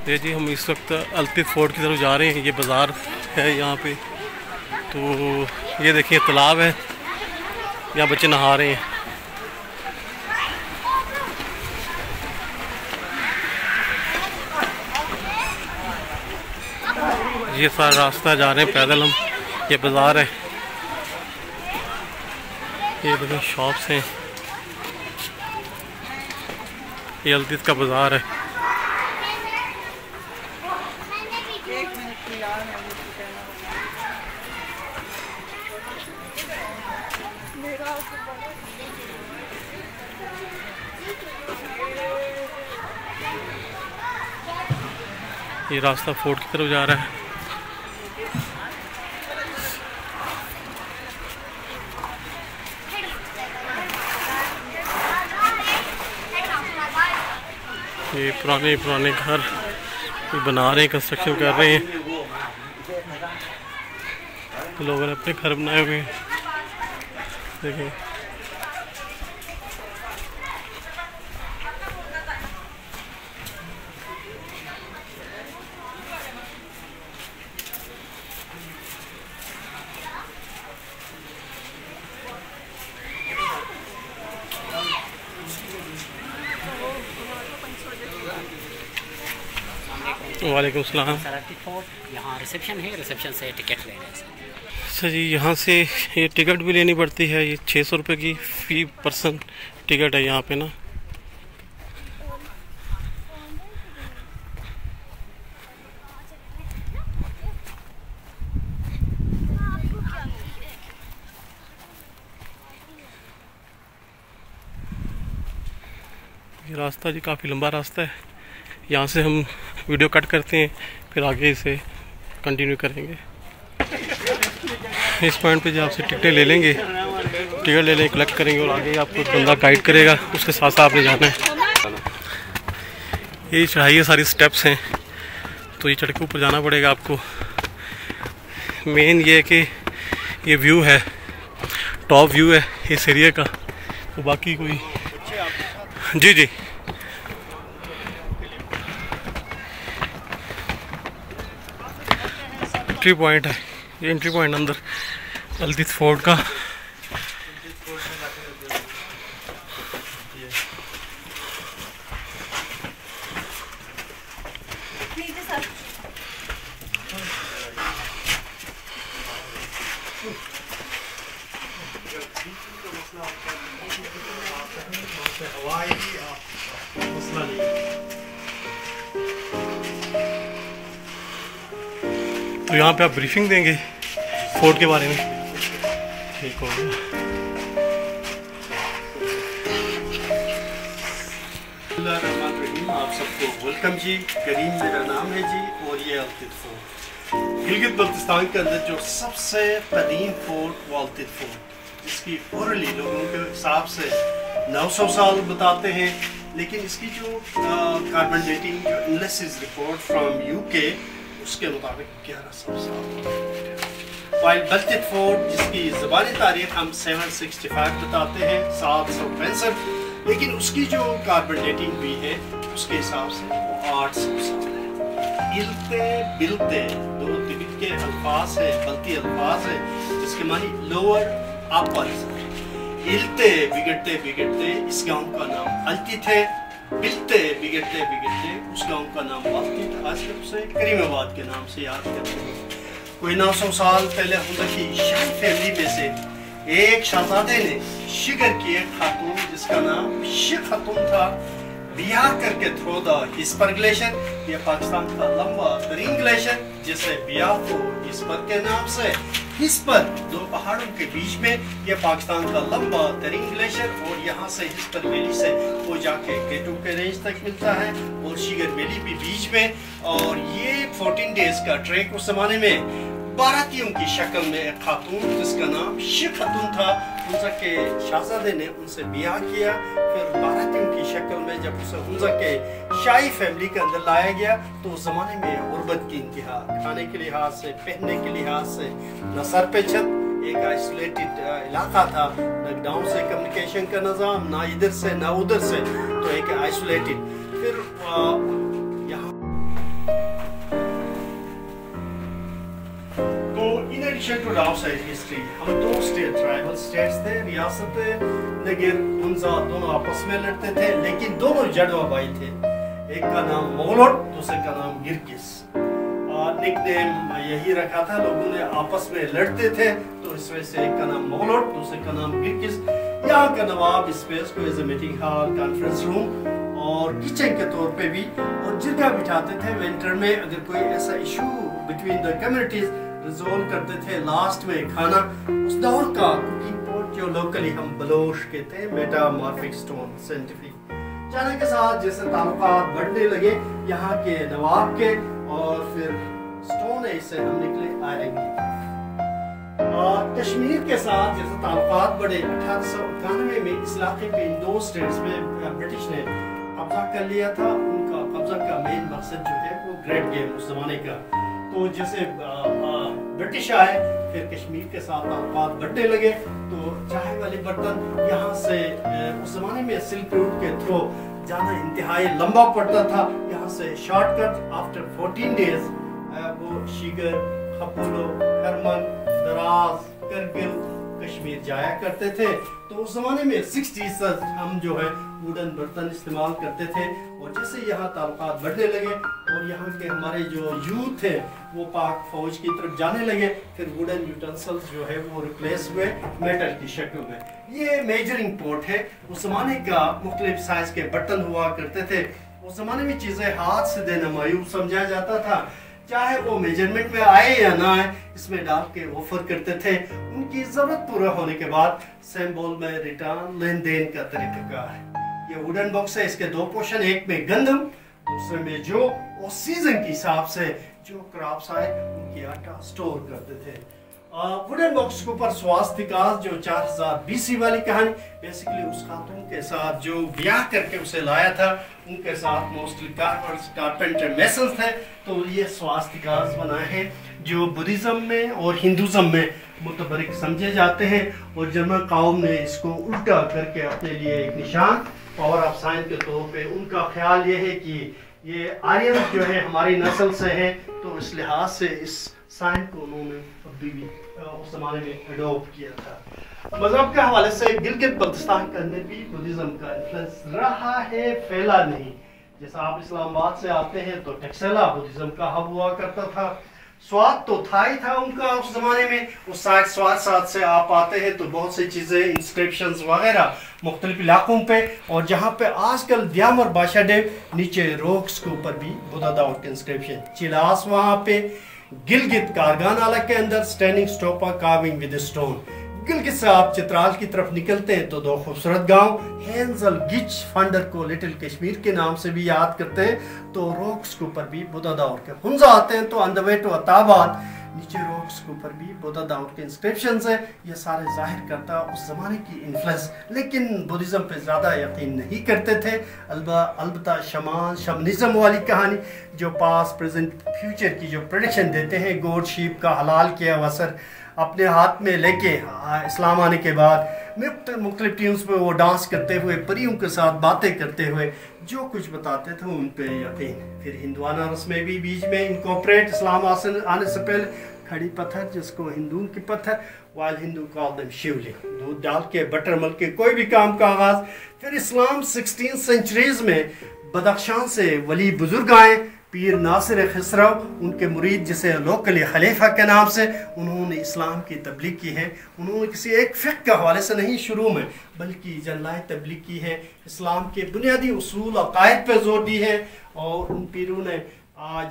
ये जी हम इस वक्त अल्तिफ फोर्ट की तरफ जा रहे हैं। ये बाज़ार है यहाँ पे। तो ये देखिए तालाब है, यहाँ बच्चे नहा रहे हैं। ये सारा रास्ता जा रहे हैं पैदल हम। ये बाज़ार है, ये देखिए शॉप्स हैं। ये अल्तिफ का बाज़ार है। ये रास्ता फोर्ट की तरफ जा रहा है। ये पुराने पुराने घर बना रहे हैं, कंस्ट्रक्शन कर रहे हैं। लोगों ने अपने घर बनाए हुए हैं, देखिए। वालेकुम सलाम। यहाँ रिसेप्शन है, रिसेप्शन से टिकट ले रहे हैं। अच्छा जी, यहाँ से ये टिकट भी लेनी पड़ती है। ये 600 रुपये की फी पर्सन टिकट है यहाँ पे ना। ये रास्ता जी काफ़ी लंबा रास्ता है। यहाँ से हम वीडियो कट करते हैं, फिर आगे इसे कंटिन्यू करेंगे। इस पॉइंट पे जो आपसे टिकटें ले लेंगे, टिकट ले लेंगे, कलेक्ट करेंगे और आगे आपको बंदा गाइड करेगा, उसके साथ साथ आपने जाना है। ये चढ़ाई है, सारी स्टेप्स हैं, तो ये चढ़ के ऊपर जाना पड़ेगा आपको। मेन ये है कि ये व्यू है, टॉप व्यू है इस एरिया का। तो बाकी कोई जी जी एंट्री पॉइंट है, ये एंट्री पॉइंट अंदर अल्तिफ फोर्ट का। तो यहाँ पे आप ब्रीफिंग देंगे फोर्ट के बारे में। ठीक हो गया। आप सबको वेलकम जी। करीम मेरा नाम है जी और ये अल्तिफ फोर्ट गिलगित बल्तिस्तान के अंदर जो सबसे कदीम फोर्ट वो अल्तिफ फोर्ट, जिसकी ओरली लोगों के हिसाब से 900 साल बताते हैं, लेकिन इसकी जो कार्बन डेटिंग जो एनालिसिस रिपोर्ट फ्रॉम यूके उसके मुताबिक 1100 साल। वाइल अल्तिफ फोर्ट जिसकी ज़बानी तारीख हम 765 बताते हैं, 765, लेकिन उसकी जो कार्बन डेटिंग हुई है उसके हिसाब से वो 800 साल है। इल्ते बिलते दो तिबित के अल्फाज है, बल्कि अल्फाज है जिसके मानी लोअर अपर। इल्ते बिगड़ते बिगड़ते इस गांव का नाम अल्तिफ है, बिलते बिगड़ते बिगड़ते उस गांव का नाम अल्तिफ, खासकर उसे करीमाबाद के नाम से याद करते हैं। कोई 900 साल पहले हुंदकी शाही फैमिली में से एक शहजादे ने शिगर की एक खातून जिसका नाम शिख खातून था, बिहार करके थ्रो द हिस्पर ग्लेशियर, ये पाकिस्तान का लंबा तरीन ग्लेशियर जिसे बियाफो हिस्पर के नाम से, हिस्पर दो पहाड़ों के बीच में, ये पाकिस्तान का लंबा तरीन ग्लेशियर, और यहाँ से हिस्पर वैली से वो जाके केटू के रेंज तक मिलता है और शिगर वैली भी बीच में। और ये 14 डेज का ट्रैक उस जमाने में बारातियों की शक्ल में एक खातून जिसका नाम शिख खातून था, हुंजा के शहजादे ने उनसे ब्याह किया। फिर बारातियों की शक्ल में जब उसे हुंजा के शाही फैमिली के अंदर लाया गया तो उस जमाने में गुर्बत की इंतहा, खाने के लिहाज से, पहनने के लिहाज से, न सर पे छत, एक आइसोलेटेड इलाका था, न गाँव से कम्युनिकेशन का निज़ाम, ना इधर से ना उधर से, तो एक आइसोलेटेड। फिर यहाँ addition to outside history, हम 2 स्टेट ट्राइबल स्टेट्स थे, रियासत नगर हुंजा, दोनों आपस में लड़ते थे, लेकिन दोनों जड़वा भाई थे। एक का नाम मोगलोट, दूसरे का नाम गिरगिस। निकनेम यही रखा था, लोगों ने आपस में लड़ते थे तो इस वजह से एक का नाम मोगलोट, दूसरे का नाम गिरगिस। यहाँ का नवाब स्पेस को as a meeting hall, conference room और किचन के तौर पे भी और जगह बिठाते थे। विंटर में अगर कोई ऐसा issue between the communities resolve करते थे, लास्ट में खाना। उस दौर का कुकिंग पॉट जो लोकली हम बलोश कहते हैं, मेटामॉर्फिक स्टोन साइंटिफिक जाने के साथ जैसे ताल्लुकात बढ़ने लगे यहाँ के नवाब के, और फिर स्टोन एज से हम निकले आयरन की। कश्मीर के साथ जैसे ताल्लुकात बढ़े, 1891 में इस इलाके पे इन 2 स्टेट्स में ब्रिटिश ने कब्जा कर लिया था। उनका कब्जा का मेन मकसद जो है वो ग्रेट गेम उस जमाने का। तो जैसे ब्रिटिश आए, फिर कश्मीर के साथ ताल्लुकात बढ़ने लगे, तो चाय वाले बर्तन यहाँ से उस जमाने में सिल्क रूट के थ्रू जाना इंतहाई लंबा पड़ता था। यहाँ से शॉर्टकट आफ्टर 14 डेज वो शिगर, खपोलो, खरमन, दराज, करगिल, कश्मीर जाया करते थे। तो उस जमाने में 60s हम जो है वुडन बर्तन इस्तेमाल करते थे। और जैसे यहाँ ताल्लुकात बढ़ने लगे और यहाँ के हमारे जो यूथ थे वो पाक फौज की तरफ जाने लगे, फिर वुडन यूटेंसिल्स जो है वो रिप्लेस हुए मेटल की शक्ल में। ये मेजरिंग पॉट है। उस जमाने का मुख्तलिफ साइज के बर्तन हुआ करते थे। उस जमाने में चीज़ें हाथ से देना मायूब समझा जाता था, चाहे वो मेजरमेंट में आए या ना आए, इसमें डाल के ऑफर करते थे। उनकी जरूरत पूरा होने के बाद सिंबल में रिटर्न लेन देन का तरीका है। ये वुडन बॉक्स है, इसके 2 पोर्शन, एक में गंदम, दूसरे में जो और सीजन के हिसाब से जो क्रॉप्स आए उनकी आटा स्टोर करते थे। वुडन बॉक्स के ऊपर स्वास्तिकास जो 4000 BC वाली कहानी, बेसिकली उस खातून के साथ जो ब्याह करके उसे लाया था, उनके साथ मोस्टली कारपेंटर मेसन्स थे। तो ये स्वास्तिकास बनाए हैं जो बुद्धिज्म में और हिंदुज्म में मुतबरिक समझे जाते हैं। और जर्मन कौम ने इसको उल्टा करके अपने लिए एक निशान, पावर ऑफ साइन के तौर पे, उनका ख्याल ये है कि ये आर्यन जो है हमारी नस्ल से है, तो इस लिहाज से इस साइन को उन्होंने अभी भी उस जमाने में अडोप्ट किया था। मजहब के हवाले से गिलगित बल्तिस्तान के अंदर भी बुद्धिज्म का इन्फ्लुएंस रहा है, फैला नहीं। जैसा आप इस्लामाबाद से आते हैं तो टक्सेला बुद्धिज्म का हब हुआ करता था। स्वाद तो था ही था उनका उस जमाने में। उस स्वाद साथ से आप आते हैं तो बहुत सी चीज़ें, इंस्क्रिप्शंस वगैरह मुख्तलिफ इलाकों पे, और जहाँ पे आजकल द्याम और बादशाह डेव, नीचे रॉक्स के ऊपर भी बुद्धा दाऊद के इंस्क्रिप्शन, चिलास वहाँ पे, गिलगित कारगान आला के अंदर स्टैंडिंग स्टोपा कार्विंग विद स्टोन। गिलगित से आप चित्राल की तरफ निकलते हैं तो 2 खूबसूरत गांव हेंजल गिच फंडर को लिटिल कश्मीर के नाम से भी याद करते हैं। तो रॉक्स के ऊपर भी बुद्धा दाऊद के हुंजा आते हैं, तो on the way to Attabad नीचे रॉक्स के ऊपर भी बुद्धा दाऊद के इंस्क्रिप्शंस है। ये सारे जाहिर करता उस जमाने की इन्फ्लुएंस, लेकिन बुद्धिज्म पे ज़्यादा यकीन नहीं करते थे। अलबत्ता शमनिज्म वाली कहानी जो पास प्रेजेंट फ्यूचर की जो प्रेडिक्शन देते हैं, गोड शीप का हलाल किया वसर अपने हाथ में लेके इस्लाम आने के बाद मुख्तलिफ ट्यून्स पे वो डांस करते हुए, परियों के साथ बातें करते हुए जो कुछ बताते थे उन पे यकीन। फिर हिंदुआना रस्में भी बीच में इनकॉर्पोरेट, इस्लाम आने से पहले खड़ी पत्थर जिसको हिंदुओं की पत्थर, वाइल हिंदू कॉल देम शिवलिंग, दूध डाल के बटर मल के कोई भी काम का आगाज। फिर इस्लाम 16th सेंचुरीज में बदख्शान से वली बुजुर्ग आए, पीर नासिर खसरो उनके मुरीद जिसे लोकली खलीफा के नाम से, उन्होंने इस्लाम की तबलीग की है। उन्होंने किसी एक फ़िक़्ह के हवाले से नहीं शुरू में, बल्कि जल्लाए तबलीग की है, इस्लाम के बुनियादी उसूल अक़ायद पर जोर दी है। और उन पीरों ने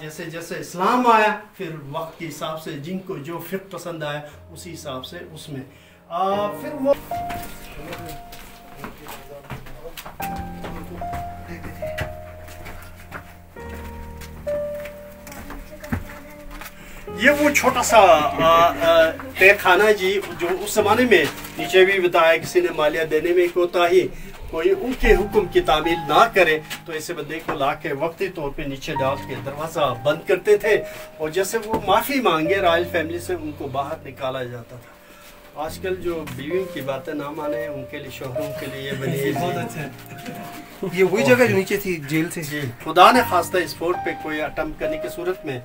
जैसे जैसे इस्लाम आया, फिर वक्त के हिसाब से जिनको जो फ़िक़्ह पसंद आया उसी हिसाब से उसमें फिर वो ये वो छोटा सा तय खाना जी जो उस जमाने में नीचे भी बताया किसी ने मालिया देने में कोताही, कोई उनके हुक्म की तामील ना करे तो ऐसे बंदे को ला के वक्ती तौर पे नीचे डाल के दरवाज़ा बंद करते थे। और जैसे वो माफ़ी मांगे रॉयल फैमिली से, उनको बाहर निकाला जाता था। आजकल जो बीवी की बातें ना माने उनके लिए, शोहरों के लिए ये बनी है। बहुत अच्छा। ये वही जगह जो नीचे थी जेल से। जी, खुदा ने खास्ता इस फोर्ट पे कोई अटैम्प्ट करने की सूरत में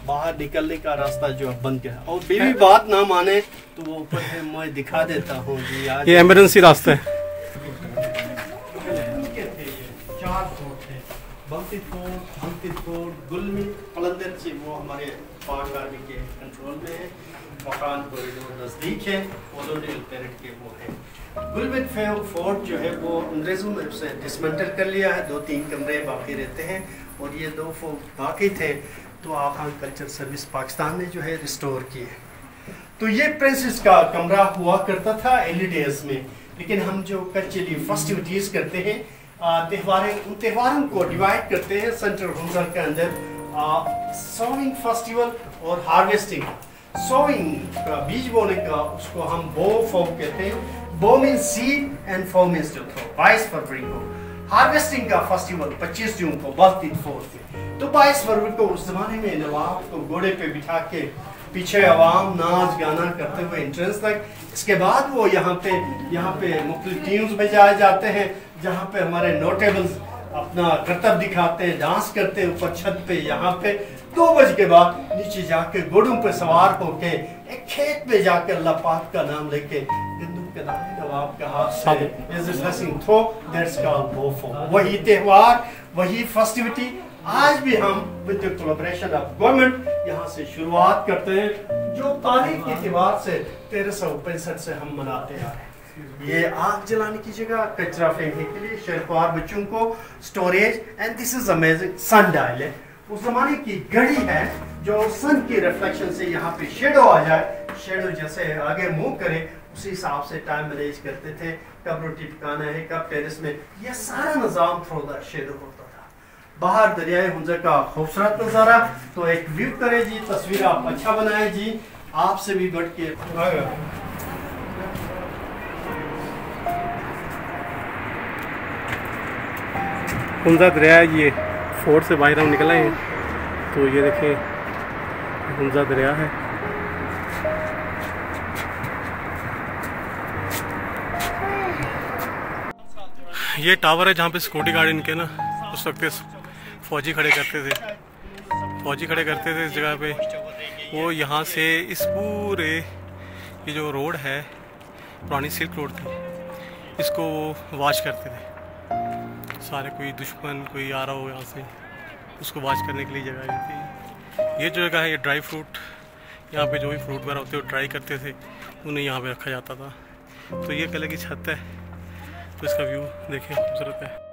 बाहर निकलने का रास्ता जो अब बंद गया। और मेरी बात ना माने तो वो ऊपर है, मैं दिखा देता हूँ जी। आज ये इमरजेंसी रास्ता है। 4 फोर्ट है, बल्ती फोर्ट, हम्पटी फोर्ट, गुलमी, पलंदर से वो हमारे पाक आर्मी के कंट्रोल में है। मकान कॉरिडोर नज़दीक है, कॉलोनियल पीरियड के वो है। गुलमिट फोर्ट जो है वो अंग्रेज़ों ने उसे डिसमेंटल कर लिया है, 2-3 कमरे बाकी रहते हैं और ये 2 फोर्ट बाकी थे तो आखान कल्चर सर्विस पाकिस्तान ने जो है रिस्टोर किए। तो ये प्रिंसेस का कमरा हुआ करता था अर्ली डेज में। लेकिन हम जो कल्चरली फेस्टिविटीज़ करते हैं, उन त्योहारों को डिवाइड करते हैं सेंट्रल हुंजर के अंदर सोविंग फेस्टिवल और हार्वेस्टिंग। सोविंग बीज बोने का उसको हम बो फोक कहते हैं। बो मीन्स सीड एंड फो मीन्स जो थ्रो, 22 फरवरी को। हार्वेस्टिंग का फेस्टिवल 25 जून को बल्ती फोर्ट में। तो 22 फरवरी को उस जमाने में नवाब को घोड़े पे बिठा के पीछे आवाम नाच गाना करते हुए एंट्रेंस तक। इसके बाद वो यहाँ पे मुख्तलिफ टीम्स भेजाए जाते हैं जहाँ पे हमारे नोटेबल्स अपना करतब दिखाते हैं, डांस करते हैं ऊपर छत पे। यहाँ पे 2 बजे के बाद नीचे जाके घोड़ों पे सवार होके एक खेत में जाके अल्लाह पाक का नाम लेके बंदूक के दाने नवाब के हाथ से थ्रो, दैट्स कॉल्ड बोफो। वही त्योहार, वही फेस्टिविटी आज भी हम with the collaboration of government यहाँ से शुरुआत करते हैं, जो तारीख के एतबार से 1365 से हम मनाते आ रहे हैं। ये आग जलाने की जगह, कचरा फेंकने के लिए, शेरख्वार बच्चों को storage, and this is amazing sundial है। उस जमाने की घड़ी है जो सन की रिफ्लेक्शन से यहाँ पे शेडो आ जाए, शेडो जैसे आगे मूव करे उसी हिसाब से टाइम मैनेज करते थे, कब रोटी पकाना है, कब टेरेस में, यह सारा निज़ाम थ्रू द शेडो होता था। बाहर दरियाए हुंजर का खूबसूरत नज़ारा। तो एक व्यू करें जी, तस्वीर आप अच्छा बनाए जी, आपसे भी बढ़ के। हुंजा दरिया ये फोर्ट से बाहर हम निकल आए हैं। तो ये देखें हुंजा दरिया है। ये टावर है जहाँ पे सिक्योरिटी गार्ड इनके ना उस वक्त फौजी खड़े करते थे इस जगह पे। वो यहाँ से इस पूरे ये जो रोड है, पुरानी सिल्क रोड थी, इसको वो वॉच करते थे। सारे कोई दुश्मन कोई आ रहा हो यहाँ से, उसको वॉच करने के लिए जगह ये थी। ये जो जगह है ये ड्राई फ्रूट, यहाँ पे जो भी फ्रूट वगैरह होते वो ड्राई करते थे, उन्हें यहाँ पे रखा जाता था। तो ये कलर की छत है, तो इसका व्यू देखें खूबसूरत है।